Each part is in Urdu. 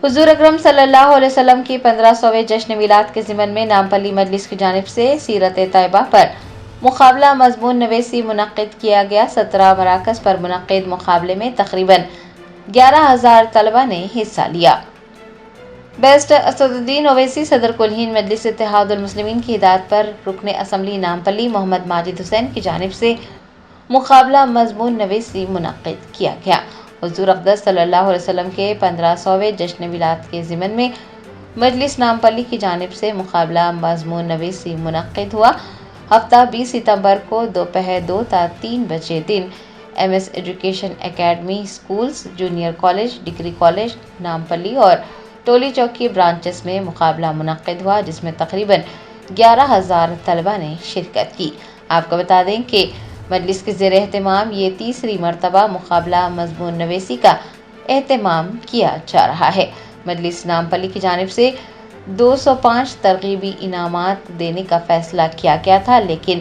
حضور اکرم صلی اللہ علیہ وسلم کی 1500ویں جشن میلاد کے ضمن میں نامپلی مجلس کی جانب سے سیرت طیبہ پر مقابلہ مضمون نویسی منعقد کیا گیا۔ 17 مراکز پر منعقد مقابلے میں تقریباً 11,000 طلبہ نے حصہ لیا۔ بیسٹ اسد الدین اویسی صدر کل ہند مجلس اتحاد المسلمین کی ہدایت پر رکن اسمبلی نامپلی محمد ماجد حسین کی جانب سے مقابلہ مضمون نویسی منعقد کیا گیا۔ حضور اقدس صلی اللہ علیہ وسلم کے 1500ویں جشن میلاد کے ضمن میں مجلس نامپلی کی جانب سے مقابلہ مضمون نویسی منعقد ہوا۔ ہفتہ 20 ستمبر کو دوپہر 2 تا 3 بجے دن MS education academy schools, junior college, degree college Nampally اور ٹولی چوکی برانچز میں مقابلہ منعقد ہوا، جس میں تقریباً 11,000 طلبہ نے شرکت کی۔ آپ کو بتا دیں کہ مجلس کے زیر اہتمام یہ تیسری مرتبہ مقابلہ مضمون نویسی کا اہتمام کیا جا رہا ہے۔ مجلس نامپلی کی جانب سے 205 ترغیبی انعامات دینے کا فیصلہ کیا گیا تھا، لیکن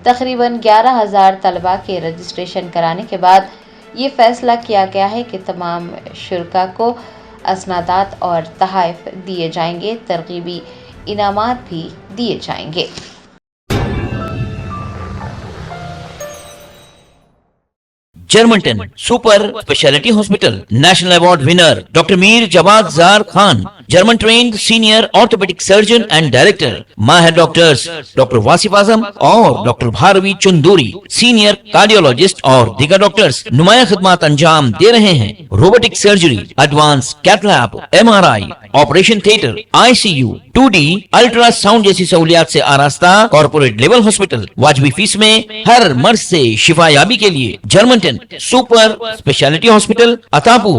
تقریباً 11,000 طلبہ کے رجسٹریشن کرانے کے بعد یہ فیصلہ کیا گیا ہے کہ تمام شرکاء کو اسنادات اور تحائف دیے جائیں گے، ترغیبی انعامات بھی دیے جائیں گے۔ جرمنٹن super speciality hospital national award winner doctor Mir Jawad Zar Khan, German trained senior orthopaedic surgeon and director, ماہر ڈاکٹرز ڈاکٹر واصف اعظم اور doctor Bharavi Chanduri, senior cardiologist اور دیگر ڈاکٹرز نمایاں خدمات انجام دے رہے ہیں۔ Robotic surgery, advance cath lab, MRI، operation theatre, ICU، 2D ultrasound جیسی سہولیات سے آراستہ کارپوریٹ لیول ہاسپٹل، واجبی فیس میں ہر مرض سے شفا یابی کے لیے جرمنٹن سپر اسپیشلٹی ہاسپٹل، عطا پور۔